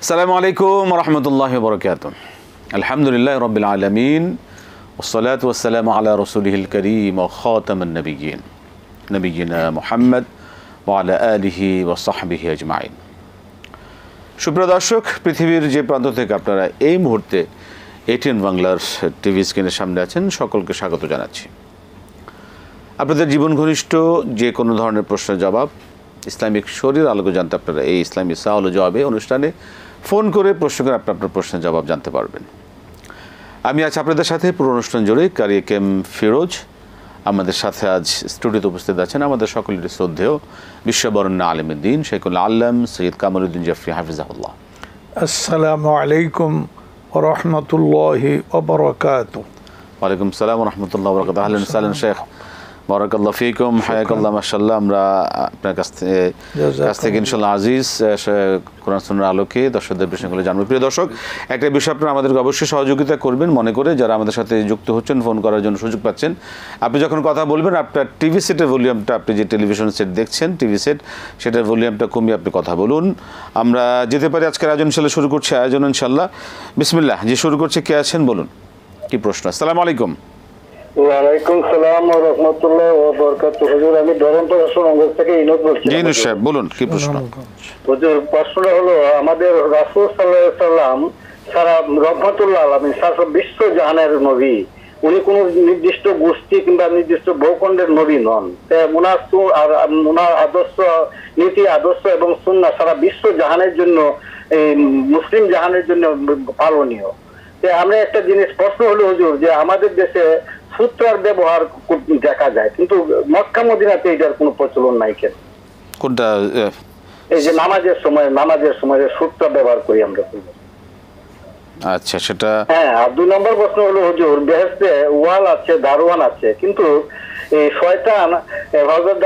আসসালামু আলাইকুম ওয়া রাহমাতুল্লাহি ওয়া বারাকাতুহু। আলহামদুলিল্লাহি রাব্বিল আলামিন ওয়াসসালাতু ওয়াসসালামু আলা রাসূলিহিল কারীম ওয়া খাতামান নাবিয়্যিন নবিয়িনা মুহাম্মদ ওয়া আলা আলিহি ওয়া সাহবিহি আজমাইন। সুপ্রিয় দর্শক, পৃথিবীর যে প্রান্ত থেকে আপনারা এই মুহূর্তে এটিএন বাংলার টিভি স্ক্রিনের সামনে আছেন, সকলকে স্বাগত জানাচ্ছি। আপনাদের জীবন ঘনিষ্ঠ যে কোনো ধরনের প্রশ্নের জবাব, ইসলামিক শরীর আলোকে জানতে আপনারা এই ইসলামী সাওয়াল ও জবাবে অনুষ্ঠানে ফোন করে প্রশ্ন করে আপনার প্রশ্নের জবাব জানতে পারবেন। আমি আজ আপনাদের সাথে পুরো অনুষ্ঠান জুড়ে কারি কেম ফিরোজ। আমাদের সাথে আজ স্টুডিওতে উপস্থিত আছেন আমাদের সকলের শ্রদ্ধেয় বিশ্ববরণ্য আলেমের দিন শেখুল আল্লাম সৈয়দ কামালউদ্দিন জাফরি হাফিজাহুল্লাহ। আসসালামু আলাইকুম ওয়া রাহমাতুল্লাহি ওয়া বারাকাতুহু। ওয়ালাইকুম আসসালাম ওয়া রাহমাতুল্লাহি ওয়া বারাকাতুহু। আহলান সাহলান শেখ, বারাকাল্লাহু ফিকুম, হায়াকাল্লাহ, মাশাআল্লাহ। আমরা আপনার কাছ থেকে ইনশাআল্লাহ আজিজ কোরআন সুন্নাহর আলোকে দর্শকদের বিষয়গুলো জানবো। প্রিয় দর্শক, একটা বিষয় আপনারা আমাদেরকে অবশ্যই সহযোগিতা করবেন মনে করে, যারা আমাদের সাথে যুক্ত হচ্ছেন, ফোন করার জন্য সুযোগ পাচ্ছেন। আপনি যখন কথা বলবেন আপনার টিভি সেটের ভলিউমটা, আপনি যে টেলিভিশন সেট দেখছেন টিভি সেট, সেটার ভলিউমটা কমিয়ে আপনি কথা বলুন। আমরা যেতে পারি আজকের আয়োজন ইনশাআল্লাহ শুরু করছি আয়োজন ইনশাআল্লাহ। বিসমিল্লাহ। যে শুরু করছে কে আছেন বলুন, কি প্রশ্ন? আসসালামু আলাইকুম। ওয়ালাইকুম সালাম ওয়া রাহমাতুল্লাহি ওয়া বারাকাতুহু। হুজুর, আমি ধরমপুর আসনগর থেকে ইনত বলছি। জি নূর সাহেব, বলুন কি প্রশ্ন? হুজুর, প্রশ্নটা হলো, আমাদের রাসূল সাল্লাল্লাহু আলাইহি সাল্লাম সারা রহমাতুল্লাহ আলামিন সারা বিশ্ব জাহানের নবী, উনি কোন নির্দিষ্ট গোষ্ঠী কিংবা নির্দিষ্ট ভূখণ্ডের নবী নন। ওনার আদর্শ, নীতি আদর্শ এবং সুন্নাহ সারা বিশ্ব জাহানের জন্য, মুসলিম জাহানের জন্য পালনীয়। আমরা একটা জিনিস প্রশ্ন হলো হুজুর, যে আমাদের দেশে সূত্রার ব্যবহার দেখা যায়, কিন্তু মক্কা মদিনাতে এটার কোনো প্রচলন নাই কেন? কোনটা? এই যে নামাজের সময় সূত্র ব্যবহার করি আমরা। আচ্ছা, সেটা হ্যাঁ। আর 2 নম্বর প্রশ্ন হলো হুজুর, বেহেশতে ওয়াল আছে, দারওয়ান আছে, কিন্তু এই শয়তান হযরত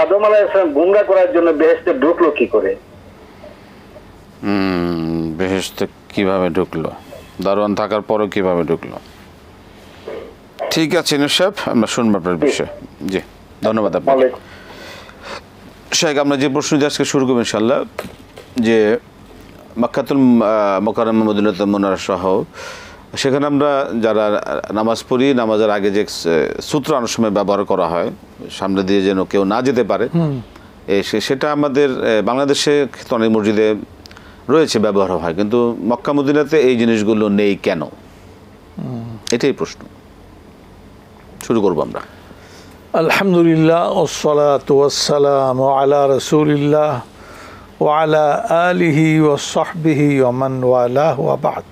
আদম আলাইহিস সালাম গুমরাহ করার জন্য বেহেশতে ঢুকলো কি করে? বেহেশতে কিভাবে ঢুকলো? দারওয়ান থাকার পরও কিভাবে ঢুকলো? ঠিক আছে নূর সাহেব, আমরা শুনবো আপনার বিষয়। জি, ধন্যবাদ আপনাকে। শেখ, আমরা যে প্রশ্ন দিয়ে আজকে শুরু করবো ইনশাআল্লাহ, যে মক্কাতুল মুকাররমা মদিনাতুল মুনাওয়ারা সহ সেখানে আমরা যারা নামাজ পড়ি, নামাজের আগে যে সূত্র অনেক সময় ব্যবহার করা হয় সামনে দিয়ে যেন কেউ না যেতে পারে, সেটা আমাদের বাংলাদেশে অনেক মসজিদে রয়েছে, ব্যবহার হয়, কিন্তু মক্কা মদিনাতে এই জিনিসগুলো নেই কেন? এটাই প্রশ্ন। শুরু করবো আমরা। আলহামদুলিল্লাহ ওয়াসসালাতু ওয়াসসালামু আলা রাসূলিল্লাহ ওয়া আলা আলিহি ওয়া সাহবিহি ওয়া মান ওয়ালাহু ওয়া বা'দ।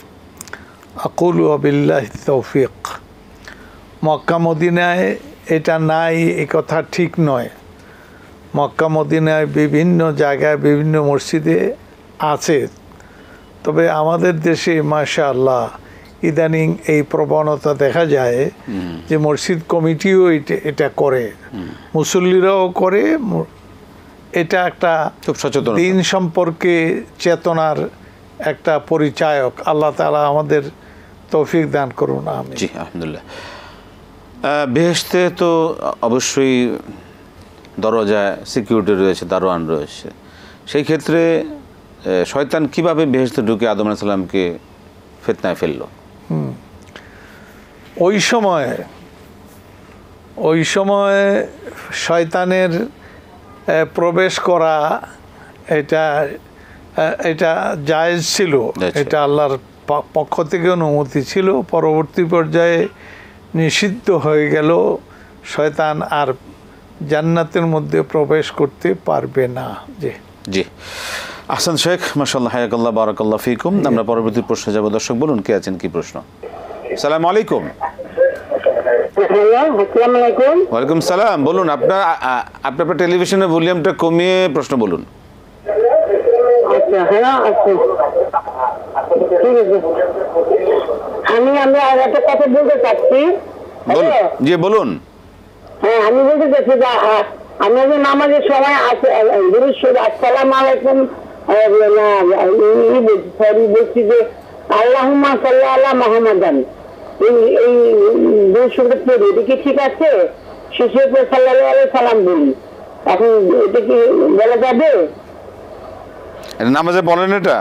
আকুলু বিল্লাহি তাওফীক। মক্কা মদিনায় এটা নাই এই কথা ঠিক নয়। মক্কা মদিনায় বিভিন্ন জায়গায় বিভিন্ন মসজিদে আছে, তবে আমাদের দেশে মাশাআল্লাহ ইদানিং এই প্রবণতা দেখা যায় যে মসজিদ কমিটিও এটা করে, মুসল্লিরাও করে। এটা একটা খুব সচেতন, দিন সম্পর্কে চেতনার একটা পরিচায়ক। আল্লাহ তাআলা আমাদের তৌফিক দান করুন। আমিন। জি, আলহামদুলিল্লাহ। বেহেশতে তো অবশ্যই দরজায় সিকিউরিটি রয়েছে, দারোয়ান রয়েছে। সেই ক্ষেত্রে শয়তান কিভাবে বেহেশতে ঢুকে আদম আলাইহিস সালামকে ফিতনায় ফেললো? ওই সময় শয়তানের প্রবেশ করা এটা জায়েজ ছিল, এটা আল্লাহর পক্ষ থেকে অনুমতি ছিল। পরবর্তী পর্যায়ে নিষিদ্ধ হয়ে গেল, শয়তান আর জান্নাতের মধ্যে প্রবেশ করতে পারবে না। জি জি, আহসান শেখ, মাশাআল্লাহ, হায়াকাল্লাহ, বারাকাল্লাহ ফিকুম। আমরা পরবর্তী প্রশ্নে যাব। দর্শক বলুন কে আছেন, কি প্রশ্ন? আসসালামু আলাইকুম। ওয়ালাইকুম সালাম, বলুন। আপনার টেলিভিশনের ভলিউমটা কমিয়ে প্রশ্ন বলুন। আমি আর একটা কথা বলতে চাচ্ছি। জি বলুন। হ্যাঁ, আমি বলতে চাচ্ছি যে আমরা যে নামাজের সময় আছে আসসালামু আলাইকুম বলছি যে আল্লাহুম্মা সাল্লি আলা মুহাম্মাদান, এই দুই শব্দ পড়ি, এটা কি ঠিক আছে? শেষে সাল্লাল্লাহু আলাইহি সাল্লাম বলি, এখন এটা কি বলা যাবে? নামাজে বলেন এটা?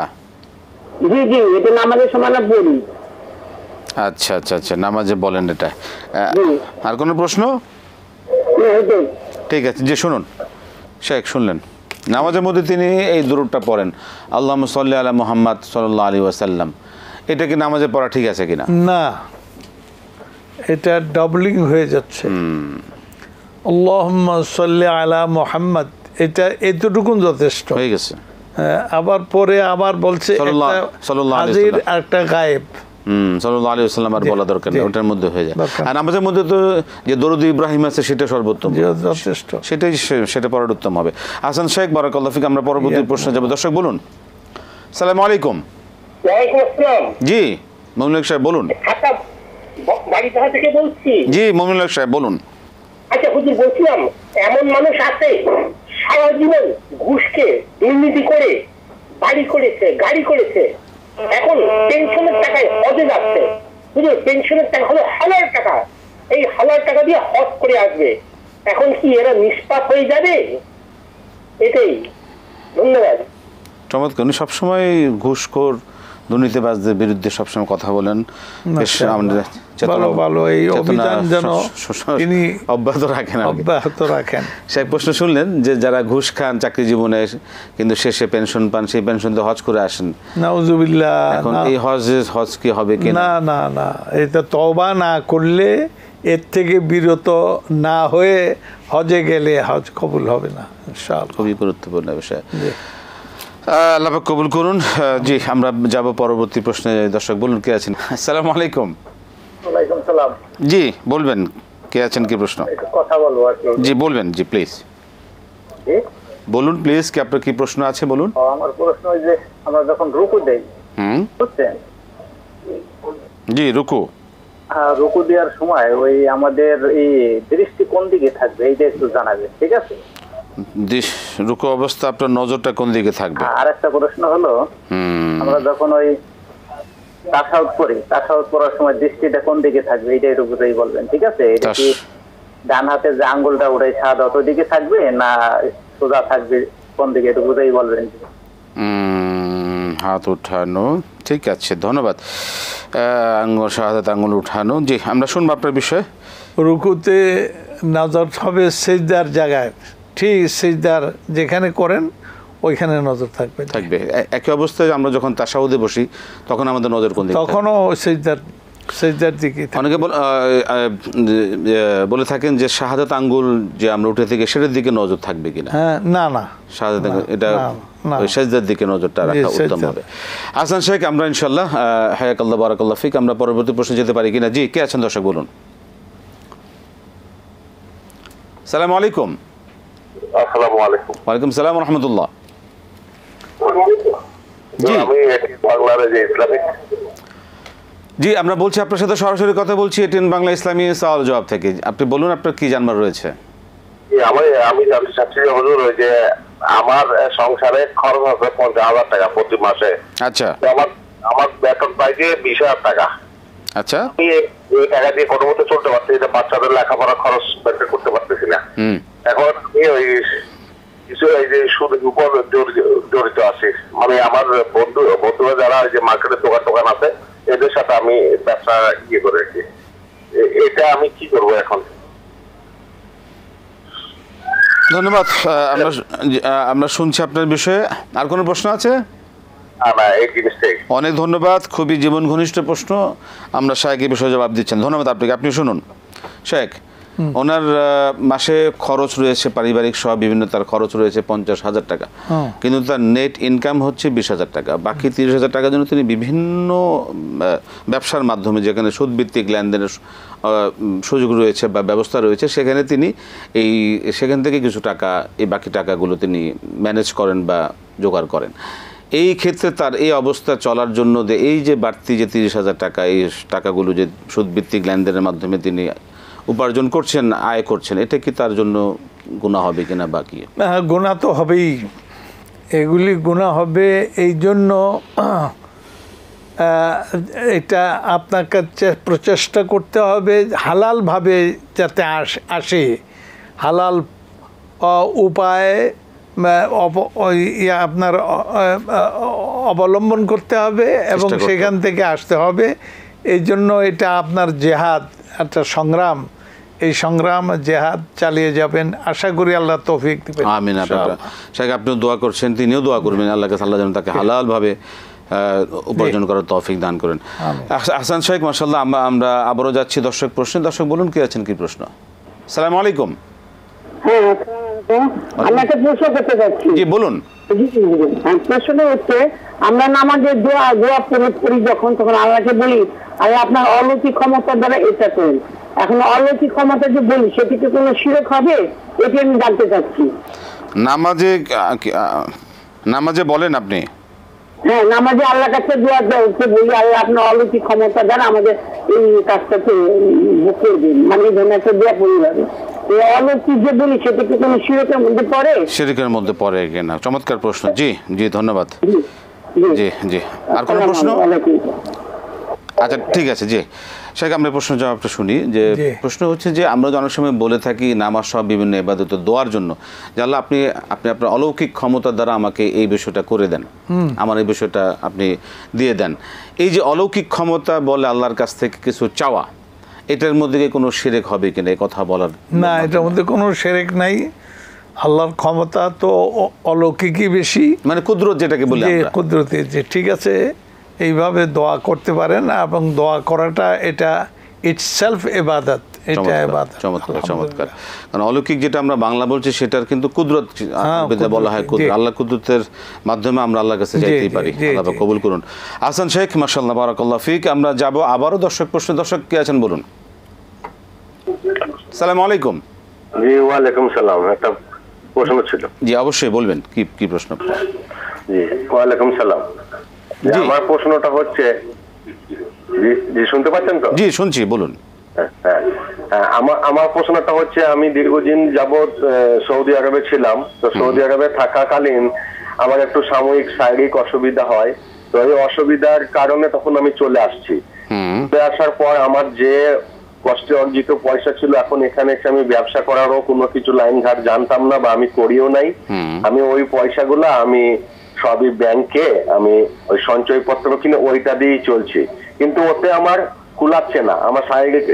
জি জি, এটা নামাজের সময় না পড়ি। আচ্ছা আচ্ছা আচ্ছা, নামাজে বলেন এটা। আর কোনো প্রশ্ন? ঠিক আছে, জি শুনুন শেখ, শুনলেন নামাজের মধ্যে তিনি এই দুরূদটা পড়েন, আল্লাহুম্মা সাল্লি আলা মুহাম্মদ সাল্লাল্লাহু আলাইহি ওয়াসাল্লাম, এটা কি নামাজে পড়া ঠিক আছে কিনা? না, এটা ডাবলিং হয়ে যাচ্ছে। আল্লাহুম্মা সাল্লি আলা মুহাম্মদ, এটা এতটুকুন যথেষ্ট হয়ে গেছে। আবার পরে আবার বলছে হাজির একটা গায়েব, সাল্লাল্লাহু আলাইহি ওয়াসাল্লাম আর বলা দরকার নেই, ওটার মধ্যে হয়ে যায়। আর নামাজের মধ্যে তো যে দরুদ ইব্রাহিম আছে সেটা সর্বোত্তম, যথেষ্ট, সেটা পড়ার উত্তম হবে। হাসান শেখ, বারাকাল্লাহু ফিক। আমরা পরবর্তী প্রশ্নে যাব। দর্শক বলুন। আসসালামু আলাইকুম। ওয়ালাইকুম আসসালাম। জি মমিনুল সাহেব বলুন। বাড়িটা থেকে বলছি। জি মমিনুল সাহেব বলুন। আচ্ছা হুজুর, বলছিলাম এমন মানুষ আছে সারা জীবন ঘুষকে দুর্নীতি করে বাড়ি করেছে, গাড়ি করেছে, এখন পেনশনের টাকায় হজে যাচ্ছে। হুজুর, পেনশনের টাকা হলো হালাল টাকা, এই হালাল টাকা দিয়ে হজ করে আসবে, এখন কি এরা নিষ্পাপ হয়ে যাবে? এটাই। ধন্যবাদ। চমৎকার, উনি সবসময় ঘুষখোর দুর্নীতিবাজদের বিরুদ্ধে সবসময় কথা বলেন। অব্যাহত রাখেন। সে প্রশ্ন শুনলেন যে যারা ঘুষ খান চাকরি জীবনে কিন্তু শেষে পেনশন পান, সেই পেনশন তো হজ করে আসেন। নাউজুবিল্লাহ। এখন এই হজ কি হবে কি না? না না, এটা তওবা না করলে, এর থেকে বিরত না হয়ে হজে গেলে হজ কবুল হবে না ইনশাআল্লাহ। খুবই গুরুত্বপূর্ণ বিষয়। আল্লাহ পাক কবুল করুন। জি আমরা যাব পরবর্তী প্রশ্নে। দর্শক বলুন, কে আছেন? আসসালামু আলাইকুম। ওয়ালাইকুম সালাম। জি বলবেন, কে আছেন, কি প্রশ্ন? কথা বলবো আর কি। জি বলবেন, জি প্লিজ বলুন প্লিজ, কি আপনার কি প্রশ্ন আছে বলুন। আমার প্রশ্ন ওই যে আমরা যখন রুকু দেই, বুঝছেন? জি রুকু, হ্যাঁ, রুকু দেওয়ার সময় ওই আমাদের এই দৃষ্টি কোন দিকে থাকবে এইটা একটু জানাবে, ঠিক আছে? রুকু অবস্থা আপনার নজরটা কোন দিকে থাকবে? আর একটা প্রশ্ন হলো, আমরা যখন ওই তাশাহুদ পড়ি, তাশাহুদ পড়ার সময় দৃষ্টিটা কোন দিকে থাকবে এইটা একটু বুঝাই বলবেন, ঠিক আছে? এটা কি ডান হাতের যে আঙ্গুলটা ওটাই শাহাদাত ওই দিকে থাকবে না সোজা থাকবে, কোন দিকে একটু বুঝাই বলবেন। হাত উঠানো, ঠিক আছে, ধন্যবাদ। আঙ্গুল শাহাদাত, আঙ্গুল উঠানো। জি আমরা শুনবো আপনার বিষয়ে। রুকুতে নজর হবে সিজদার জায়গায়, ঠিক সিজদার যেখানে করেন ওইখানে নজর থাকবে। একই অবস্থায় আমরা যখন তাশাহুদে বসি তখন আমাদের নজর কোন দিকে? তখনও সিজদার দিকে। অনেকে বলে থাকেন যে শাহাদাত আঙ্গুল যে আমরা উঠে থেকে সেটার দিকে নজর থাকবে কিনা? না না, শাহাদাত এটা সিজদার দিকে নজরটা রাখা উত্তম হবে। হাসান শেখ, আমরা ইনশাআল্লাহ হায়াকাল্লাহ বারাকাল্লাহ ফিক, আমরা পরবর্তী প্রশ্নে যেতে পারি কিনা? জি কে আছেন দর্শক বলুন। আসসালামু আলাইকুম। আসসালামু আলাইকুম। ওয়ালাইকুম সালাম ওয়া রাহমাতুল্লাহ। জি আমি বাংলাদেশ ইসলামিক। জি আমরা বলছি আপনার সাথে সরাসরি কথা বলছি এটিএন বাংলা ইসলামী সওয়াল জবাব থেকে। আপনি বলুন আপনার কি জানবার রয়েছে। আমি জানতে চাচ্ছি হুজুর, ওই যে আমার সংসারে খরচ আছে 50,000 টাকা প্রতি মাসে। আচ্ছা। আমার বেতন পাই যে 20,000 টাকা। আচ্ছা। আমি এই টাকা দিয়ে কোনো মতে চলতে পারছি, এটা বাচ্চাদের লেখাপড়া খরচ বের করতে পারতেছি না। এখন আমি ওই কিছু এই যে সুদের উপর জড়িত আছি, মানে আমার বন্ধুরা যারা যে মার্কেটের দোকান আছে এদের সাথে আমি ব্যবসা করে রাখি, এটা আমি কি করবো এখন? ধন্যবাদ, আমরা শুনছি আপনার বিষয়ে। আর কোনো প্রশ্ন আছে? অনেক ধন্যবাদ, খুবই জীবন ঘনিষ্ঠ প্রশ্ন। আমরা শেখ এই বিষয়ে জবাব দিচ্ছেন, ধন্যবাদ আপনাকে। আপনি শুনুন শেখ, ওনার মাসে খরচ রয়েছে পারিবারিক সহ বিভিন্ন, তার খরচ রয়েছে 50,000 টাকা, কিন্তু তার নেট ইনকাম হচ্ছে 20,000 টাকা। বাকি 30,000 টাকার জন্য তিনি বিভিন্ন ব্যবসার মাধ্যমে, যেখানে সুদভিত্তিক লেনদেনের সুযোগ রয়েছে বা ব্যবস্থা রয়েছে, সেখানে তিনি সেখান থেকে কিছু টাকা, এই বাকি টাকাগুলো তিনি ম্যানেজ করেন বা জোগাড় করেন। এই ক্ষেত্রে তার এই অবস্থা চলার জন্য এই যে বাড়তি যে 30,000 টাকা, এই টাকাগুলো যে সুদভিত্তিক লেনদেনের মাধ্যমে তিনি উপার্জন করছেন, আয় করছেন, এটা কি তার জন্য গুনাহ হবে কিনা? বাকি গুনাহ তো হবেই, এগুলি গুনাহ হবে। এই জন্য এটা আপনাকে প্রচেষ্টা করতে হবে হালালভাবে যাতে আসে, হালাল উপায়ে আপনার অবলম্বন করতে হবে এবং সেখান থেকে আসতে হবে। এই জন্য এটা আপনার জেহাদ, একটা সংগ্রাম, এই সংগ্রাম জেহাদ চালিয়ে যাবেন, আশা করি আল্লাহ তৌফিক দিবেন। আমিন। আপনিও দোয়া করছেন, তিনিও দোয়া করবেন আল্লাহ কাছে, আল্লাহ যেন তাকে হালালভাবে উপার্জন করার তৌফিক দান করেন। আহসান শেখ, মাশাআল্লাহ। আমরা আবারও যাচ্ছি দর্শক প্রশ্নে। দর্শক বলুন, কে আছেন, কি প্রশ্ন? আসসালামু আলাইকুম। আমি একটা প্রশ্ন করতে চাচ্ছি। জি বলুন। প্রশ্নটা হচ্ছে, আমরা নামাজের দোয়া করি যখন, তখন আল্লাহকে বলি আল্লাহ আপনার অলৌকিক ক্ষমতার দ্বারা এটা করেন। এখন অলৌকিক ক্ষমতা যে বলি, সেটি কি কোনো শিরক হবে? এটি আমি জানতে চাচ্ছি। নামাজে বলেন আপনি? হ্যাঁ, নামাজে আল্লাহর কাছে দোয়া হচ্ছে, বলি আল্লাহ আপনার অলৌকিক ক্ষমতা দ্বারা আমাদের এই কাজটাকে করে দিন, মানে এই ধরনের একটা দোয়া পড়ি যাবে। অলৌকিক যে বলি, সেটা কি কোনো শিরকের মধ্যে পড়ে? শিরকের মধ্যে পড়ে কিনা? চমৎকার প্রশ্ন। জি জি, ধন্যবাদ। জি জি, আর কোনো প্রশ্ন? আচ্ছা ঠিক আছে। জি শেখ, আমরা প্রশ্ন জবাবটা শুনি। যে প্রশ্ন হচ্ছে যে আমরা অনেক সময় বলে থাকি নামাজ সব বিভিন্ন ইবাদত দোয়ার জন্য, যে আল্লাহ আপনি আপনার অলৌকিক ক্ষমতার দ্বারা আমাকে এই বিষয়টা করে দেন, আমার এই বিষয়টা আপনি দিয়ে দেন। এই যে অলৌকিক ক্ষমতা বলে আল্লাহর কাছ থেকে কিছু চাওয়া, এটার মধ্যে কোনো শিরক হবে কিনা এই কথা বলার? না, এটার মধ্যে কোনো শিরক নাই। আল্লাহর ক্ষমতা তো অলৌকিকই বেশি, মানে কুদরত যেটাকে বলি আমরা, কুদরতে। যে ঠিক আছে, এইভাবে দোয়া করতে পারেন, এবং দোয়া করাটা এটা ইটসেলফ ইবাদত, এটা ইবাদত। চমৎকার চমৎকার। কারণ অলৌকিক যেটা আমরা বাংলা বলছি, সেটার কিন্তু কুদরত বলা হয়। আল্লাহ কুদরতের মাধ্যমে আমরা আল্লাহর কাছে যাইতেই পারি। আল্লাহ কবুল করুন। আহসান শেখ, মাশাআল্লাহ, বারাকাল্লাহ ফিক। আমরা যাব আবারও দর্শক প্রশ্ন। দর্শক কে আছেন বলুন? আসসালামু আলাইকুম। জি ওয়ালাইকুম সালাম। একটা প্রশ্ন ছিল। জি অবশ্যই বলবেন, কি প্রশ্ন? জি ওয়ালাইকুম সালাম। আমার প্রশ্নটা হচ্ছে, জি শুনতে পাচ্ছেন তো? জি শুনছি, বলুন। আমার প্রশ্নটা হচ্ছে, আমি দীর্ঘদিন যাবৎ সৌদি আরবে ছিলাম। তো সৌদি আরবে থাকাকালীন আমার একটু সাময়িক শারীরিক অসুবিধা হয়। তো এই অসুবিধার কারণে তখন আমি চলে আসছি। চলে আসার পর আমার যে কষ্টে অর্জিত পয়সা ছিল, এখন এখানে এসে আমি ব্যবসা করারও কোনো কিছু লাইন ঘাট জানতাম না, বা আমি করিও নাই। আমি ওই পয়সাগুলো আমি সবই ব্যাংকে, আমি ওই সঞ্চয়পত্র কিনে ওইটা দিয়েই চলছি। কিন্তু ওতে আমার কুলাচ্ছে না। আমার শারীরিক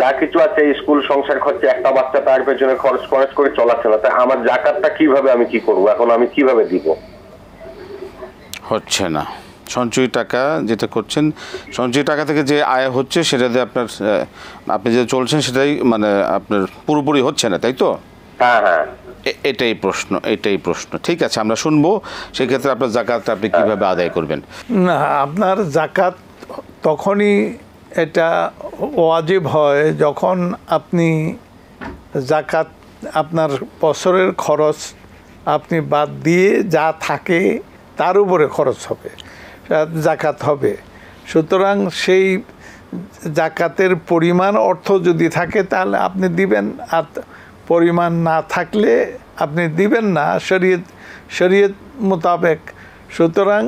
যা কিছু আছে, স্কুল সংসার খরচা, একটা বাচ্চা তার পেছনে খরচ করে চলাচ্ছে না। তাই আমার জাকাতটা কিভাবে, আমি কি করবো এখন, আমি কিভাবে দিব? হচ্ছে না। সঞ্চয় টাকা যেটা করছেন, সঞ্চয় টাকা থেকে যে আয় হচ্ছে, সেটা দিয়ে আপনি যে চলছেন, সেটাই মানে আপনার পুরোপুরি হচ্ছে না, তাই তো? হ্যাঁ হ্যাঁ, এটাই প্রশ্ন। ঠিক আছে, আমরা শুনবো। সেক্ষেত্রে আপনার জাকাতটা আপনি কিভাবে আদায় করবেন? না, আপনার জাকাত তখনই এটা ওয়াজিব হয় যখন আপনি জাকাত, আপনার বছরের খরচ আপনি বাদ দিয়ে যা থাকে তার উপরে খরচ হবে, জাকাত হবে। সুতরাং সেই জাকাতের পরিমাণ অর্থ যদি থাকে তাহলে আপনি দিবেন, আর পরিমাণ না থাকলে আপনি দিবেন না, শরীয়ত মোতাবেক। সুতরাং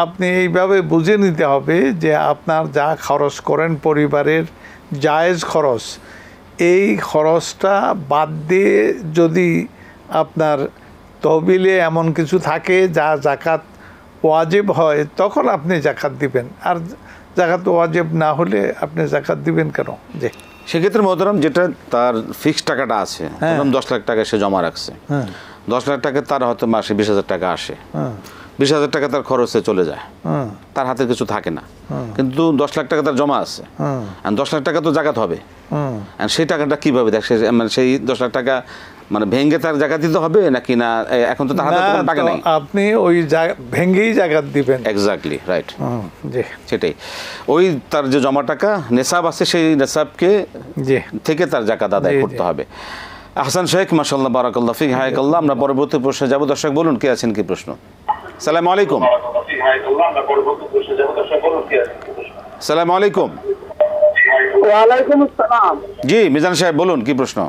আপনি এইভাবে বুঝে নিতে হবে যে আপনার যা খরচ করেন পরিবারের জায়েজ খরচ, এই খরচটা বাদ দিয়ে যদি আপনার তহবিলে এমন কিছু থাকে যা জাকাত ওয়াজিব হয়, তখন আপনি জাকাত দিবেন। আর জাকাত ওয়াজিব না হলে আপনি জাকাত দিবেন কেন? যে সেক্ষেত্রে মোহতারাম, যেটা তার ফিক্সড টাকাটা আছে, 10 লাখ টাকা সে জমা রাখছে, 10 লাখ টাকা তার হয়তো মাসে 20,000 টাকা আসে, 20,000 টাকা তার খরচে চলে যায়, তার হাতে কিছু থাকে না। কিন্তু 10 লাখ টাকা তার জমা আছে, 10 লাখ টাকা তো জাকাত হবে। সেই টাকাটা কিভাবে দেখে, মানে সেই 10 লাখ টাকা মানে ভেঙে তার জাকাত দিতে হবে নাকি না? এখন তো তার হাতে কোনো টাকা নেই, আপনি ওই ভেঙেই জাকাত দিবেন। এক্স্যাক্টলি রাইট, সেটাই। ওই তার যে জমা টাকা নেশাব আছে, সেই নেশাবকে থেকে তার জাকাত আদায় করতে হবে। আহসান শেখ, মাশাআল্লাহ, বারাকাল্লাহ ফিক, হায়াকাল্লাহ। আমরা পরবর্তী প্রশ্নে যাব। দর্শক বলুন, কে আছেন, কি প্রশ্ন? আসসালামু আলাইকুম। আসসালামু আলাইকুম। ওয়ালাইকুম আসসালাম। জি মিজান সাহেব বলুন, কি প্রশ্ন?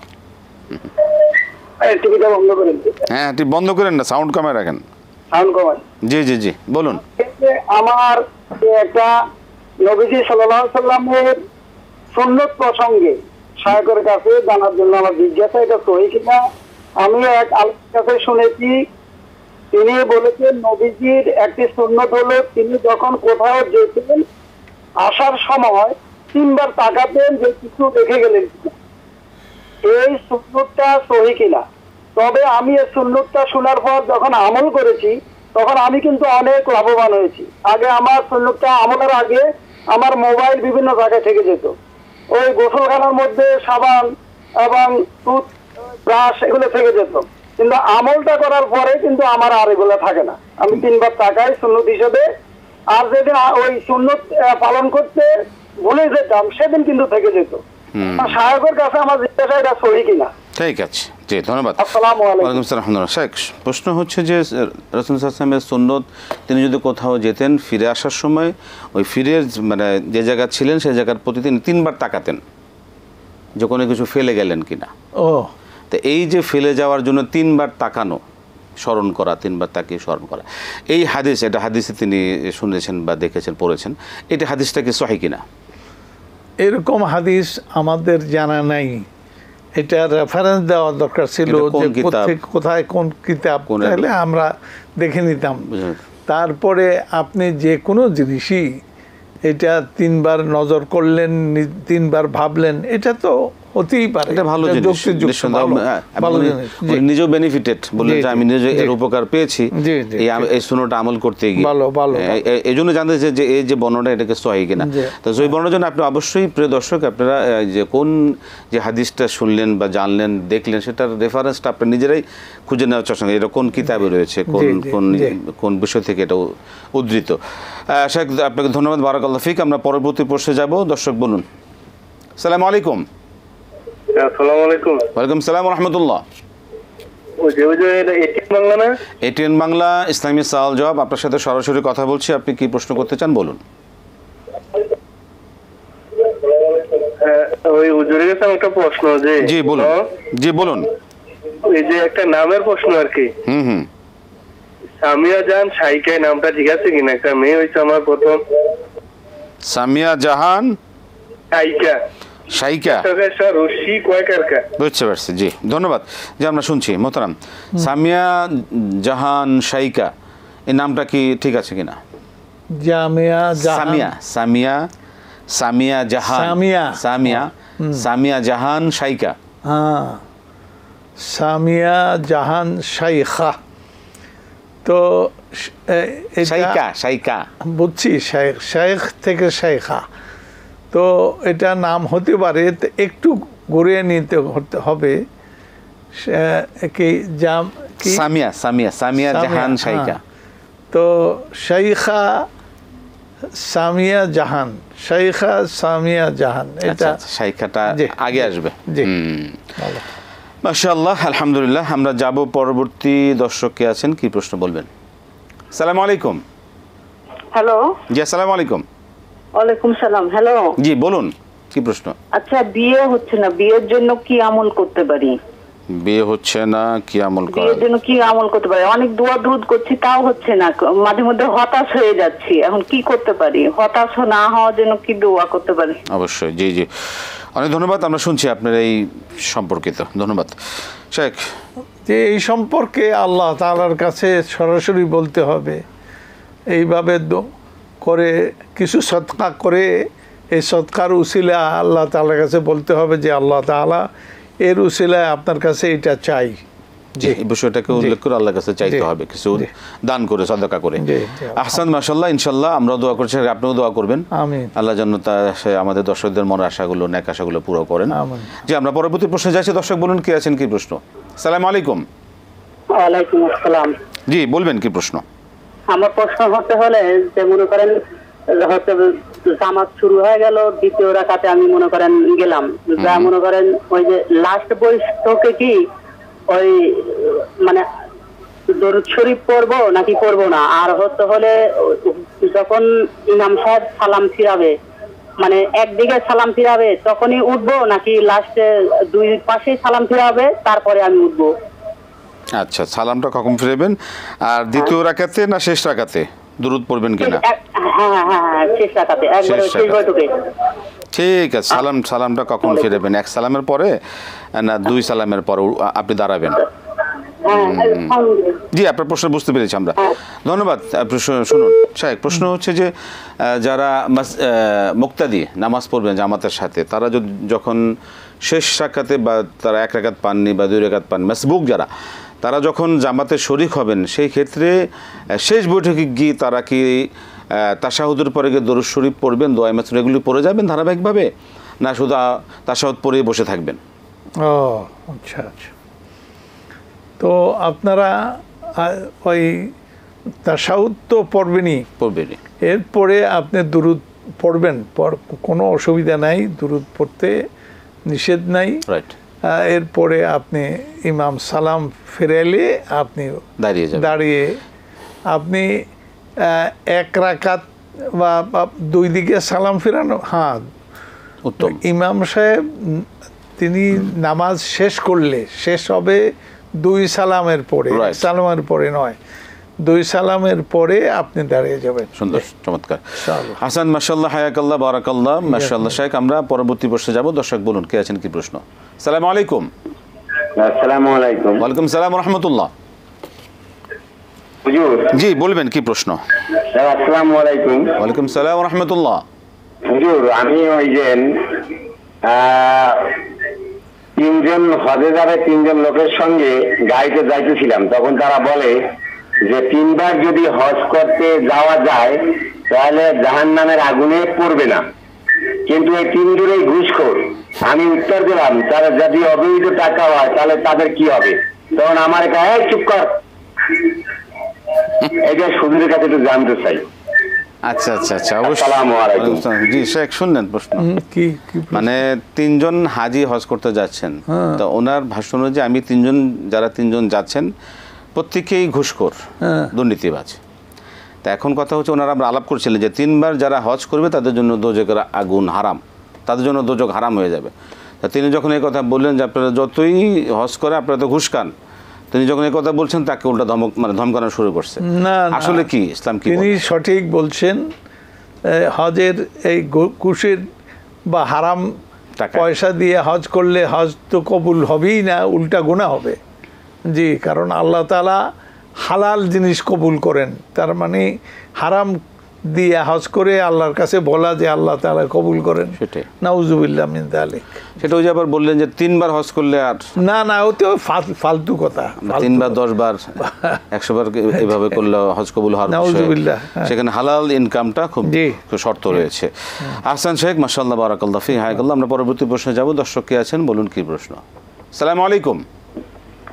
টিভিটা বন্ধ করেন। হ্যাঁ, টিভি বন্ধ করেন না, সাউন্ড কমে রাখেন। সাউন্ড কমান। জি জি জি বলুন। আমার একটা নবীজি সাল্লাল্লাহু আলাইহি সাল্লামের সুন্নাত প্রসঙ্গে শায়খের কাছে জানার জন্য আমার জিজ্ঞাসা, এটা সহি কিনা আমি এক আলোচনার কাছে শুনেছি, তিনি বলেছেন নবীজির একটি সুন্নত হলো তিনি যখন কোথাও যেতেন আসার সময় 3 বার তাকাতেন যে কিছু দেখে গেলেন কিনা। এই সুন্নতটা সহি কিনা? তবে আমি এই সুন্নতটা শোনার পর যখন আমল করেছি তখন আমি কিন্তু অনেক লাভবান হয়েছি। আগে আমার সুন্নতটা আমলের আগে আমার মোবাইল বিভিন্ন জায়গায় থেকে যেত, ওই গোসলখানার মধ্যে সাবান এবং টুথ ব্রাশ এগুলো থেকে যেত, কিন্তু আমলটা করার পরে কিন্তু আমার আর এগুলো থাকে না। আমি 3 বার তাকাই সুন্নত হিসেবে, আর যেদিন ওই সুন্নত পালন করতে ভুলে যেতাম সেদিন কিন্তু থেকে যেত। শায়কের কাছে আমার জিজ্ঞাসা এটা সহি কিনা। ঠিক আছে, জি ধন্যবাদ। আসসালামু আলাইকুম। ওয়ালাইকুম আসসালাম। শেখ, প্রশ্ন হচ্ছে যে রাসূল সাল্লাল্লাহু আলাইহি ওয়াসাল্লামের সুন্নত, তিনি যদি কোথাও যেতেন ফিরে আসার সময় ওই ফিরে মানে যে জায়গা ছিলেন সেই জায়গার প্রতি তিনি 3 বার তাকাতেন যে কোনো কিছু ফেলে গেলেন কিনা। ও, তো এই যে ফেলে যাওয়ার জন্য 3 বার তাকানো, স্মরণ করা, 3 বার তাকিয়ে স্মরণ করা, এই হাদিস, এটা হাদিসে তিনি শুনেছেন বা দেখেছেন, পড়েছেন, এটা হাদিসটা কি সহিহ কিনা? এরকম হাদিস আমাদের জানা নাই। এটা রেফারেন্স দেওয়া দরকার ছিল যে কোথায় কোন কিতাব, তাহলে আমরা দেখে নিতাম। তারপরে আপনি যে কোনো জিনিসই এটা 3 বার নজর করলেন, 3 বার ভাবলেন, এটা তো হতেই পারে, এটা ভালো জিনিস, নিজেও বেনিফিটেড বললেন যে আমি নিজে এর উপকার পেয়েছি এই সুন্নতটা আমল করতে গিয়ে। এই জন্য জানতে চাই যে এই যে বর্ণনা এটাকে সহিহ কিনা। তো সেই বর্ণনার জন্য আপনি অবশ্যই প্রিয় দর্শক আপনারা যে কোন যে হাদিসটা শুনলেন বা জানলেন দেখলেন সেটার রেফারেন্সটা আপনি নিজেরাই খুঁজে নেওয়ার চেষ্টা করেন, এটা কোন কিতাবে রয়েছে, কোন বিষয় থেকে এটা উদ্ধৃত। শেখ, আপনাকে ধন্যবাদ, বারাকাল্লাহু ফিক। আমরা পরবর্তী প্রশ্নে যাব। দর্শক বলুন। আসসালামু আলাইকুম। আসসালামু আলাইকুম। ওয়ালাইকুম আসসালাম ওয়া রাহমাতুল্লাহ। এটিএন বাংলা ইসলামী সওয়াল জবাব, আপনার সাথে সরাসরি কথা বলছি। আপনি কি প্রশ্ন করতে চান বলুন। ওই হুজুরের কাছে একটা প্রশ্ন। জি বলুন। জি বলুন। এই যে একটা নামের প্রশ্ন আর কি। সামিয়া জাহান শাইকা, নামটা ঠিক আছে কিনা? একটা মেয়ে হয়েছে আমার প্রথম। সামিয়া জাহান শাইকা। বুঝতে পারছি, জি ধন্যবাদ। যে আমরা শুনছি মোহতারাম, সামিয়া জাহান শাইকা, এই নামটা কি ঠিক আছে কিনা? সামিয়া জাহান শাইকা। হ্যাঁ, সামিয়া জাহান শাইখা। তো শাইকা বুঝছি, শেখ থেকে শাইখা। তো এটা নাম হতে পারে, একটু ঘুরিয়ে নিতে হবে। সামিয়া জাহান শাইকা। তো শাইখা সামিয়া জাহান, শাইখা সামিয়া জাহান, এটা শাইখাটা আগে আসবে। মাশাআল্লাহ, আলহামদুলিল্লাহ। আমরা যাব পরবর্তী দর্শককে আছেন, কি প্রশ্ন বলবেন? আসসালামু আলাইকুম। হ্যালো। জি আসসালামু আলাইকুম। ওয়ালাইকুম সালাম। হ্যালো। জি বলুন, কি প্রশ্ন? আচ্ছা, বিয়ে হচ্ছে না, বিয়ের জন্য কি আমল করতে পারি? বিয়ে হচ্ছে না, কি আমল করা? বিয়ের জন্য কি আমল করতে পারি? অনেক দোয়া দুরুদ করছি, তাও হচ্ছে না, মাঝে মধ্যে হতাশ হয়ে যাচ্ছি। এখন কি করতে পারি? হতাশ না হওয়ার জন্য কি দোয়া করতে পারি? অবশ্যই, জি জি, অনেক ধন্যবাদ। আমরা শুনছি আপনার এই সম্পর্কিত। ধন্যবাদ শেখ। যে এই সম্পর্কে আল্লাহ তাআলার কাছে সরাসরি বলতে হবে, এইভাবে করে কিছু সদকা করে এই সদকার উসিলা আল্লাহ তাআলার কাছে বলতে হবে যে আল্লাহ তাআলা এর উসিলায় আপনার কাছে এটা চাই। জি, এই বিষয়টাকে উল্লেখ করে আল্লাহর কাছে চাইতে হবে, কিছু দান করে, সাদাকা করে। আহসান, মাশাআল্লাহ। ইনশাআল্লাহ আমরাও দোয়া করছি, আপনিও দোয়া করবেন। আমিন। আল্লাহ যেন আমাদের দর্শকদের মনের আশাগুলো, নেক আশাগুলো পুরো করেন। আমিন। জি, আমরা পরবর্তী প্রশ্নে যাচ্ছি। দর্শক বলুন, কি আছেন, কি প্রশ্ন? আসসালামু আলাইকুম। ওয়ালাইকুম আসসালাম। জি বলবেন, কি প্রশ্ন? আমার প্রশ্ন হতে হলে যে মনে করেন হচ্ছে জামাত শুরু হয়ে গেল, দ্বিতীয় রাকাতে আমি মনে করেন গেলাম, যা মনে করেন ওই যে লাস্ট বৈঠকে কি ওই মানে দরুদ শরীফ পড়বো নাকি পড়বো না? আর হতে হলে যখন ইমাম সাহেব সালাম ফিরাবে, মানে একদিকে সালাম ফিরাবে তখনই উঠবো নাকি লাস্টে দুই পাশে সালাম ফিরাবে তারপরে আমি উঠবো? আচ্ছা, সালামটা কখন ফিরাবেন? আর দ্বিতীয় রাকাতে না শেষ রাকাতে দরুদ পড়বেন কিনা? হ্যাঁ, শেষ রাকাতে, একবারে শেষ বৈঠকে। ঠিক আছে। সালামটা কখন ফিরাবেন? এক সালামের পরে না দুই সালামের পরে আপনি দাঁড়াবেন? জি, আপনার প্রশ্ন বুঝতে পেরেছি আমরা। ধন্যবাদ। শুনুন শায়েখ, প্রশ্ন হচ্ছে যে যারা মুক্তাদি নামাজ পড়বেন জামাতের সাথে, তারা যখন শেষ রাকাতে বা তারা 1 রাকাত পাননি বা 2 রাকাত পান, মাসবুক যারা, তারা যখন জামাতে শরিক হবেন সেই ক্ষেত্রে শেষ বৈঠকে গিয়ে তারা কি তাশাহুদের পরে গিয়ে দরুদ শরীফ পড়বেন, দোয়া মাসুরা এগুলি পড়ে যাবেন ধারাবাহিকভাবে, না শুধু তাশাহুদ পড়েই বসে থাকবেন? ও আচ্ছা আচ্ছা। তো আপনারা ওই তাশাহুদ তো পড়বেনই, এরপরে আপনি দুরুদ পড়বেন, কোনো অসুবিধা নাই, দুরুদ পড়তে নিষেধ নাই। রাইট। এরপরে আপনি ইমাম সালাম ফেরাইলে আপনি দাঁড়িয়ে আপনি 1 রাকাত বা 2 দিকে সালাম ফেরানো, হ্যাঁ উত্তম। ইমাম সাহেব তিনি নামাজ শেষ করলে শেষ হবে 2 সালামের পরে, সালামের পরে নয়, 2 সালামের পরে আপনি দাঁড়িয়ে যাবেন। সুন্দর, চমৎকার। হাসান, মাশাআল্লাহ, হায়াকাল্লাহ, বারাকাল্লাহ, মাশাআল্লাহ। শায়েখ, আমরা পরবর্তী প্রশ্নে যাব। দর্শক বলুন কে আছেন, কি প্রশ্ন? আসসালামু আলাইকুম। আসসালামু আলাইকুম। ওয়ালাইকুম সালাম ওয়া রাহমাতুল্লাহ। হুজুর, জি বলবেন, কি প্রশ্ন? আসসালামু আলাইকুম। ওয়ালাইকুম সালাম ওয়া রাহমাতুল্লাহ। হুজুর, আমি ওই যে 3জন হজে যাবে 3জন লোকের সঙ্গে গাড়িতে যাইতেছিলাম, তখন তারা বলে যে 3 বার যদি হজ করতে যাওয়া যায় তাহলে জাহান্নামের আগুনে পড়বে না, কিন্তু এই 3 জনেই ঘুষখোর। আমি উত্তর দিলাম, তারা যদি অবৈধ টাকা হয় তাহলে তাদের কি হবে? তখন আমার গায়ে চুপ কর, এটা সুদূরের কাছে একটু জানতে চাই। আচ্ছা আচ্ছা আচ্ছা, অবশ্যই। আসসালামু আলাইকুম। জি শায়েখ, শুনলেন প্রশ্ন? মানে 3 জন হাজি হজ করতে যাচ্ছেন, তো ওনার ভাষণ যে আমি 3 জন যাচ্ছেন প্রত্যেকেই ঘুষখোর, দুর্নীতিবাজ। তা এখন কথা হচ্ছে, ওনারা আমরা আলাপ করছিলেন যে 3 বার যারা হজ করবে তাদের জন্য দোজখের আগুন হারাম, তাদের জন্য দোজখ হারাম হয়ে যাবে। তা তিনি যখন এই কথা বললেন যে আপনারা যতই হজ করে আপনারা তো ঘুষ খান, তিনি যখন এই কথা বলছেন তাকে উল্টা ধমকানো শুরু করছে। না, আসলে কি ইসলাম কি? তিনি সঠিক বলছেন। হজের এই ঘুষের বা হারাম পয়সা দিয়ে হজ করলে হজ তো কবুল হবেই না, উল্টা গুনাহ হবে। জি, কারণ আল্লাহ তাআলা হালাল জিনিস কবুল করেন, তার মানে হারাম দিয়ে হজ করে আল্লাহর কাছে বলা যে আল্লাহ তাআলা কবুল করেন, সেটাই। নাউজুবিল্লাহ মিন যালিক। সেটা ওই যে আবার বললেন যে 3 বার হজ করলে আর না না, ওতে ফালতু কথা। 3 বার 10 বার 100 বার এইভাবে করলে হজ কবুল হওয়ার নাউজুবিল্লাহ, সেখানে হালাল ইনকামটা খুব শর্ত রয়েছে। আহসান শায়েখ, মাশাআল্লাহ, বারাকাল্লাহ ফি, হায়াকাল্লাহ। আমরা পরবর্তী প্রশ্নে যাব। দর্শক কে আছেন, বলুন কি প্রশ্ন? আসসালামু আলাইকুম।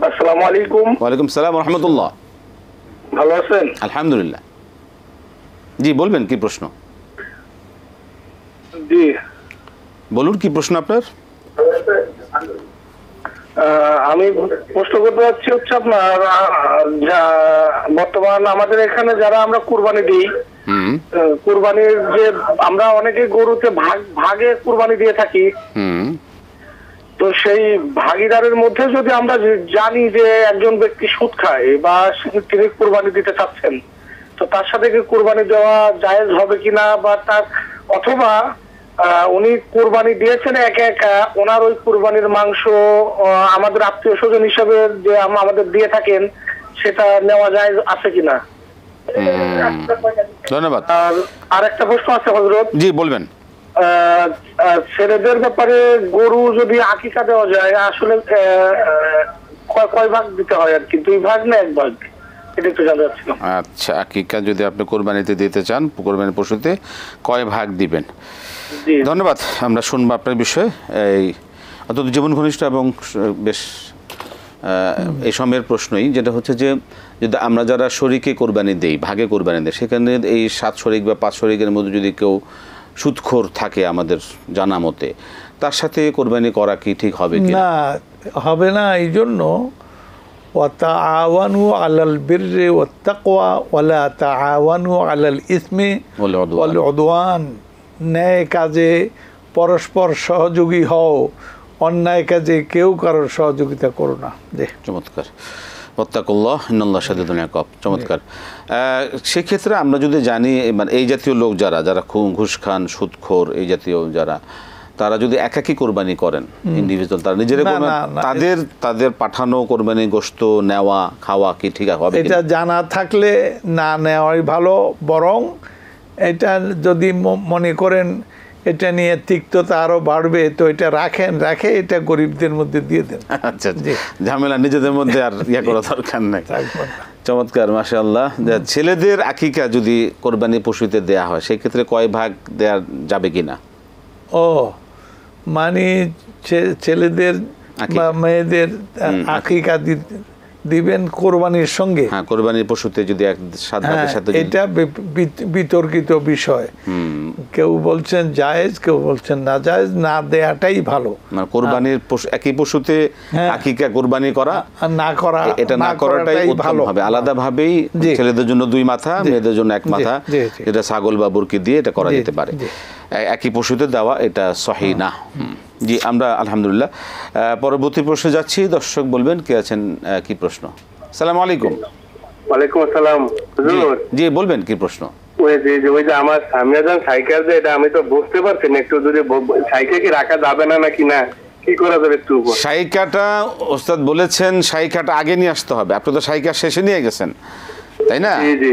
আসসালামু আলাইকুম। ওয়ালাইকুম সালাম ওয়া রাহমাতুল্লাহ। ভালো আছেন? আলহামদুলিল্লাহ। জি বলবেন, কি প্রশ্ন? জি বলুন, কি প্রশ্ন আপনার? আমি প্রশ্ন করতে যাচ্ছি হচ্ছে আপনার, বর্তমান আমাদের এখানে যারা আমরা কুরবানি দিই, কুরবানির যে আমরা অনেকে গরুতে ভাগে কুরবানি দিয়ে থাকি, তো সেই ভাগিদারের মধ্যে যদি আমরা জানি যে একজন ব্যক্তি সুদ খায় বা তিনি কুরবানি দিতে চাচ্ছেন, তো তার সাথে কি কুরবানি দেওয়া জায়েজ হবে কিনা, বা তার অথবা উনি কুরবানি দিয়েছেন একা একা, ওনার ওই কুরবানির মাংস আমাদের আত্মীয় স্বজন হিসাবে যে আমাদের দিয়ে থাকেন সেটা নেওয়া যায় আছে কিনা? ধন্যবাদ। আর একটা প্রশ্ন আছে হযরত। জি বলবেন। ছেলেদের ব্যাপারে গরু যদি আকিকা দেওয়া যায়, আসলে কয় ভাগ দিতে হয় আর কি, 2 ভাগ না 1 ভাগ, এটা একটু জানতে চাচ্ছিলাম। আচ্ছা, আকিকা যদি আপনি কোরবানিতে দিতে চান, কোরবানির পশুতে কয় ভাগ দিবেন? ধন্যবাদ। আমরা শুনবো আপনার বিষয়ে। এই অত্যন্ত জীবন ঘনিষ্ঠ এবং বেশ এই সময়ের প্রশ্নই, যেটা হচ্ছে যে যদি আমরা যারা শরীকে কোরবানি দেই, ভাগে কোরবানি দেই, সেখানে এই 7 শরীক বা 5 শরীকের মধ্যে যদি কেউ সুদখোর থাকে আমাদের জানা মতে, তার সাথে কোরবানি করা কি ঠিক হবে কি না? হবে না। এই জন্য ওয়াতাআওয়ানু আলাল বিররি ওয়াত তাকওয়া ওয়ালা তাআওয়ানু আলাল ইসমি ওয়াল উদওয়ান। ন্যায় কাজে পরস্পর সহযোগী হও, অন্যায় কাজে কেউ কারোর সহযোগিতা করো না। চমৎকার। ওয়াত্তাকুল্লাহ ইন্নাল্লাহ শাদীদুল ইকাব। চমৎকার। সেক্ষেত্রে আমরা যদি জানি, মানে এই জাতীয় লোক যারা ঘুষ খান, সুদখোর, এই জাতীয় যারা, তারা যদি একাকী কোরবানি করেন ইন্ডিভিজুয়াল, তারা নিজেরা করবেন, তাদের পাঠানো কোরবানি গোশত নেওয়া খাওয়া কি ঠিক হবে? এটা জানা থাকলে না নেওয়াই ভালো, বরং এটা যদি মনে করেন এটা নিয়ে তিক্ততা আরো বাড়বে তো এটা রেখে এটা গরিবদের মধ্যে দিয়ে দেন। আচ্ছা, ঝামেলা নিজেদের মধ্যে আর ইয়া করা দরকার নাই। চমৎকার, মাশাআল্লাহ। ছেলেদের আকিকা যদি কোরবানি পশুতে দেয়া হয় সেই ক্ষেত্রে কয় ভাগ দেয়া যাবে কিনা? ও মানে ছেলেদের বা মেয়েদের আকিকা দিবেন কোরবানির সঙ্গে? হ্যাঁ, কোরবানির পশুতে যদি সাথে এটা বিতর্কিত বিষয়। কেউ বলছেন জায়েজ, কেউ বলছেন না জায়েজ, না দেয়াটাই ভালো। মানে কোরবানির একই পশুতে আকিকা কোরবানি করা আর না করা, এটা না করাটাই উত্তম হবে। আলাদা ভাবেই ছেলেদের জন্য 2 মাথা, মেয়েদের জন্য 1 মাথা, এটা ছাগল বা বুরকি দিয়ে এটা করা যেতে পারে। একই পশুতে দেওয়া এটা সহি না। জি, আমরা আলহামদুলিল্লাহ পরবর্তী প্রশ্নে যাচ্ছি। দর্শক বলবেন কে আছেন, কি প্রশ্ন? আসসালামু আলাইকুম। ওয়ালাইকুম আসসালাম। হুজুর জি বলবেন কি প্রশ্ন? ওই যে আমার সামিয়া জান সাইকেল যে এটা আমি তো বুঝতে পারছি না, একটু যদি সাইকেল কি রাখা যাবে না নাকি না, কি করা যাবে একটু? সাইকাটা ওস্তাদ বলেছেন সাইকাটা আগে নিয়ে আসতে হবে। আপনি তো সাইকা শেষে নিয়ে গেছেন, তাই না? জি জি।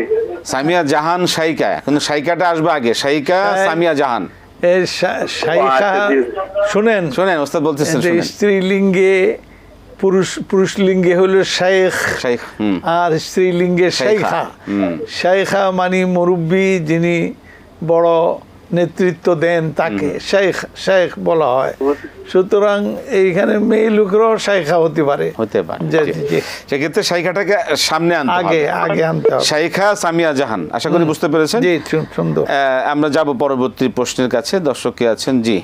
সামিয়া জাহান সাইকা, কিন্তু সাইকাটা আসবে আগে। সাইকা সামিয়া জাহান। এই সাইকা শুনেন ওস্তাদ বলতেছেন, স্ত্রীলিঙ্গে পুরুষ লিঙ্গে হলো শেখ, আর স্ত্রীলিঙ্গে শেখা। শেখা মানে মুরব্বী, যিনি বড় নেতৃত্ব দেন তাকে শেখ বলা হয়। সুতরাং এইখানে মেয়ে লোকেরও শেখা হতে পারে। সেক্ষেত্রে শেখাটাকে সামনে আগে আনতে হবে। শেখা সামিয়া জাহান। আশা করি বুঝতে পেরেছেন। জি, সুন্দর। আমরা যাব পরবর্তী প্রশ্নের কাছে। দর্শক কে আছেন? জি,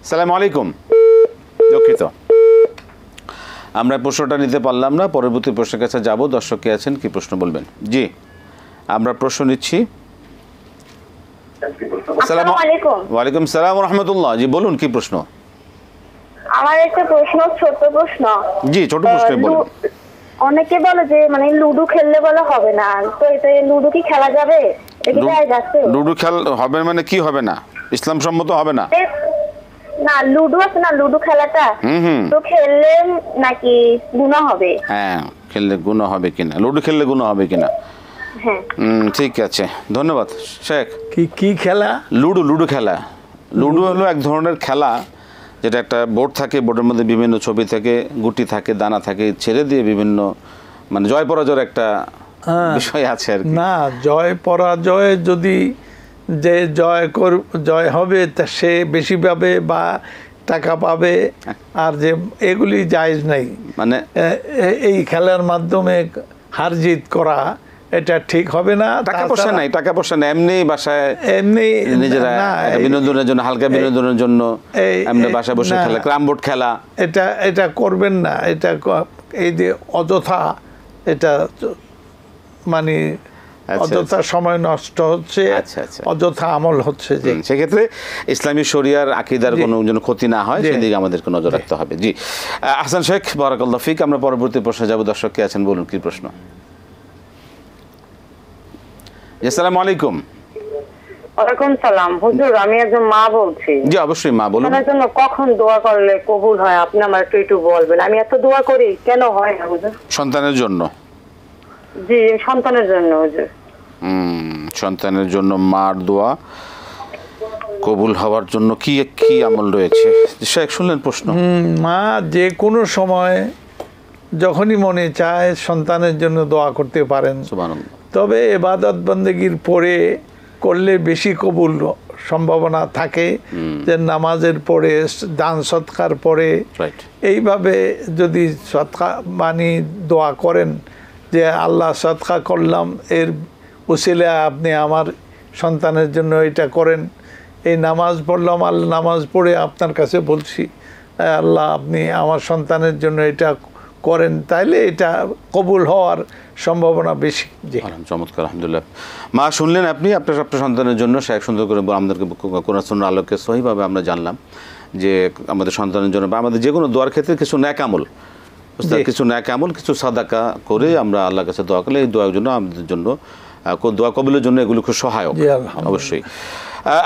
আসসালামু আলাইকুম। দুঃখিত, আমরা প্রশ্নটা নিতে পারলাম না। পরবর্তী প্রশ্নের কাছে যাব। দর্শক কে আছেন, কি প্রশ্ন বলবেন? জি, আমরা প্রশ্ন নিচ্ছি। আসসালামু আলাইকুম। ওয়ালাইকুম সালাম ওয়া রাহমাতুল্লাহ। জি বলুন, কি প্রশ্ন? আমার একটা প্রশ্ন, ছোট প্রশ্ন। জি, ছোট প্রশ্ন বলুন। অনেকে বলে যে মানে লুডো খেললে বলে হবে না, তো এটা লুডো কি খেলা যাবে? এটা কি জায়েজ আছে? লুডো খেল হবে মানে কি হবে না? ইসলাম সম্মত হবে না? না, লুডো আছে না, লুডো খেলাটা, তো খেললে নাকি গুনাহ হবে? হ্যাঁ, খেললে গুনাহ হবে কিনা, লুডো খেললে গুনাহ হবে কিনা? হ্যাঁ, ঠিক আছে, ধন্যবাদ শেখ। কি খেলা? লুডো খেলা। লুডো হলো এক ধরনের খেলা, যেটা একটা বোর্ড থাকে, বোর্ডের মধ্যে বিভিন্ন ছবি থাকে, গুটি থাকে, দানা থাকে, ছেড়ে দিয়ে বিভিন্ন মানে জয় পরাজয়ের একটা বিষয় আছে আর কি। না, জয় পরাজয় যদি যে জয় হবে তা সে বেশি পাবে বা টাকা পাবে, আর যে এগুলি জায়েজ নাই। মানে এই খেলার মাধ্যমে হার জিত করা এটা ঠিক হবে না। টাকা পয়সা নাই, এমনি বাসায় এমনি নিজেরা বিনোদনের জন্য, হালকা বিনোদনের জন্য এমনি বাসায় বসে খেলা, ক্যারাম বোর্ড খেলা, এটা করবেন না। এটা এই যে অযথা, এটা মানে অযথা সময় নষ্ট হচ্ছে, অযথা আমল হচ্ছে। যে সেক্ষেত্রে ইসলামী শরিয়ার আকীদার কোনো যেন ক্ষতি না হয় সেদিকে আমাদেরকে নজর রাখতে হবে। জি, আহসান শেখ, বারাকাল্লাহ ফিক। আমরা পরবর্তী প্রশ্নে যাব। দর্শক কে আছেন, বলুন কি প্রশ্ন? আসসালামু আলাইকুম। ওয়ালাইকুম সালাম। হুজুর, আমি একজন মা বলছি। জি অবশ্যই মা, বলুন। আপনার জন্য কখন দোয়া করলে কবুল হয় আপনি আমার একটু বলবেন? আমি এত দোয়া করি, কেন হয় না হুজুর? সন্তানের জন্য? জি, সন্তানের জন্য হুজুর। সন্তানের জন্য মার দোয়া কবুল হওয়ার জন্য কি কি আমল রয়েছে? শেখ শুনলেন প্রশ্ন। মা যে কোনো সময় যখনই মনে চায় সন্তানের জন্য দোয়া করতে পারেন। সুবহানাল্লাহ। তবে ইবাদত বন্দেগীর পরে করলে বেশি কবুল সম্ভাবনা থাকে, যে নামাজের পরে, দান সৎকার পরে, এইভাবে যদি সৎকা মানে দোয়া করেন যে আল্লাহ সৎকা করলাম, এর উসিলে আপনি আমার সন্তানের জন্য এটা করেন, এই নামাজ পড়লাম, আল্লাহ নামাজ পড়ে আপনার কাছে বলছি আল্লাহ আপনি আমার সন্তানের জন্য এটা করেন, তাইলে এটা কবুল হওয়ার সম্ভাবনা বেশি। চমৎকার, আলহামদুলিল্লাহ। মা শুনলেন আপনি আপনার সন্তানের জন্য শেখ সুন্দর করে আমাদেরকে কোরআন সুন্নাহর আলোকে সহিভাবে আমরা জানলাম যে আমাদের সন্তানের জন্য বা আমাদের যে কোনো দোয়ার ক্ষেত্রে কিছু নেক আমল, কিছু নেক আমল, কিছু সাদাকা করে আমরা আল্লাহর কাছে দোয়া করলে এই দোয়ার জন্য আমাদের জন্য দোয়া কবুলের জন্য এগুলো খুব সহায়ক অবশ্যই।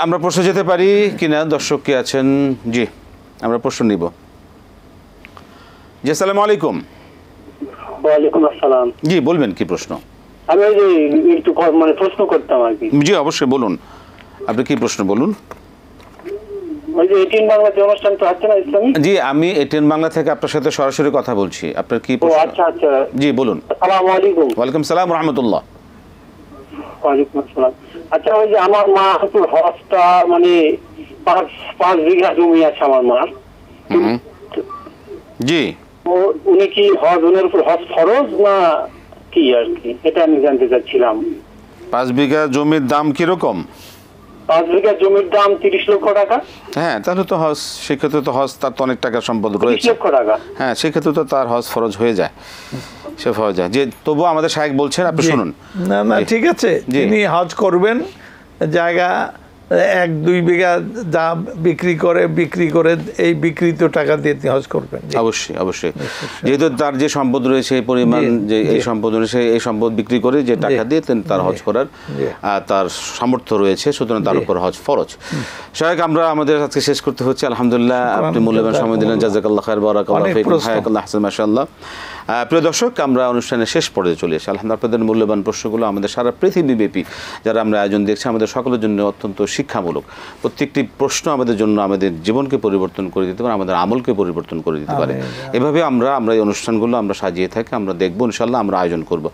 আমরা প্রশ্ন যেতে পারি কিনা, দর্শক কে আছেন? জি, আমরা প্রশ্ন নিব। জি, আসসালামু আলাইকুম। ওয়ালাইকুম আসসালাম। জি, বলবেন কি প্রশ্ন? আমি ওই যে একটু মানে প্রশ্ন করতাম আর কি। জি, অবশ্যই বলুন, আপনি কি প্রশ্ন বলুন। ওই যে এটিএন বাংলা যে অনুষ্ঠান তো হচ্ছে না ইসলামী? জি, আমি এটিএন বাংলা থেকে আপনার সাথে সরাসরি কথা বলছি। আপনার কি ও প্রশ্ন? আচ্ছা আচ্ছা, জি বলুন। আসসালামু আলাইকুম। ওয়ালাইকুম সালাম রাহমাতুল্লাহ। ওয়ালাইকুম আসসালাম। আচ্ছা, ওই যে আমার মা তো হজটা মানে 5 বিঘা জমি আছে আমার মার। জি, উনি কি হজ, উনার উপর হজ ফরজ না কি আর কি, এটা আমি জানতে চাচ্ছিলাম। 5 বিঘা জমির দাম কিরকম? 5 বিঘা জমির দাম 30 লক্ষ টাকা। হ্যাঁ, তাহলে তো হজ, সেক্ষেত্রে তো হজ, তার তো অনেক টাকার সম্পদ 30 রয়েছে। লক্ষ টাকা। হ্যাঁ, সেক্ষেত্রে তো তার হজ ফরজ হয়ে যায়, সে ফরজ যায়। যে তবুও আমাদের শায়েখ বলছেন, আপনি শুনুন। না না, ঠিক আছে, তিনি হজ করবেন, জায়গা 1-2 বিঘা যা বিক্রি করে এই বিক্রিত টাকা দিয়ে তিনি হজ করবেন। অবশ্যই অবশ্যই, যেহেতু তার যে সম্পদ রয়েছে, এই পরিমাণ যে এই সম্পদ রয়েছে, এই সম্পদ বিক্রি করে যে টাকা দিয়ে তার হজ করার তার সামর্থ্য রয়েছে, সুতরাং তার উপর হজ ফরজ। শায়েখ, আমরা আমাদের আজকে শেষ করতে হচ্ছে। আলহামদুলিল্লাহ, আপনি মূল্যবান সময় দিলেন, জাযাকাল্লাহ খায়র, বারাকাল্লাহু ফীকুম, হায়াকাল্লাহ হাসান, মাশাআল্লাহ। প্রিয় দর্শক, আমরা অনুষ্ঠানের শেষ পর্যায়ে চলে এসেছি। আলহামদুলিল্লাহ, আপনাদের মূল্যবান প্রশ্নগুলো আমাদের সারা পৃথিবীব্যাপী যারা আমরা আয়োজন দেখছি, আমাদের সকলের জন্য অত্যন্ত শিক্ষামূলক। প্রত্যেকটি প্রশ্ন আমাদের জন্য আমাদের জীবনকে পরিবর্তন করে দিতে পারে, আমাদের আমলকে পরিবর্তন করে দিতে পারে। এভাবে আমরা এই অনুষ্ঠানগুলো আমরা সাজিয়ে থাকি, আমরা দেখবো, ইনশাআল্লাহ আমরা আয়োজন করব।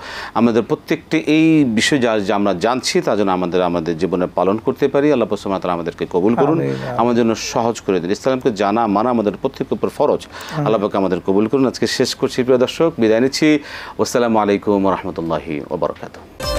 আমাদের প্রত্যেকটি এই বিষয় যা আমরা জানছি তা যেন আমাদের জীবনে পালন করতে পারি। আল্লাহ সুবহানাহু ওয়া তাআলা আমাদেরকে কবুল করুন, আমাদের জন্য সহজ করে দিন। ইসলামকে জানা মানা আমাদের প্রত্যেকের উপর ফরজ। আল্লাহ পাক আমাদের কবুল করুন। আজকে শেষ করছি প্রিয় দর্শক, বিদায় নিচ্ছি। আসসালামু আলাইকুম ওয়া রাহমাতুল্লাহি ওয়া বারাকাতুহু।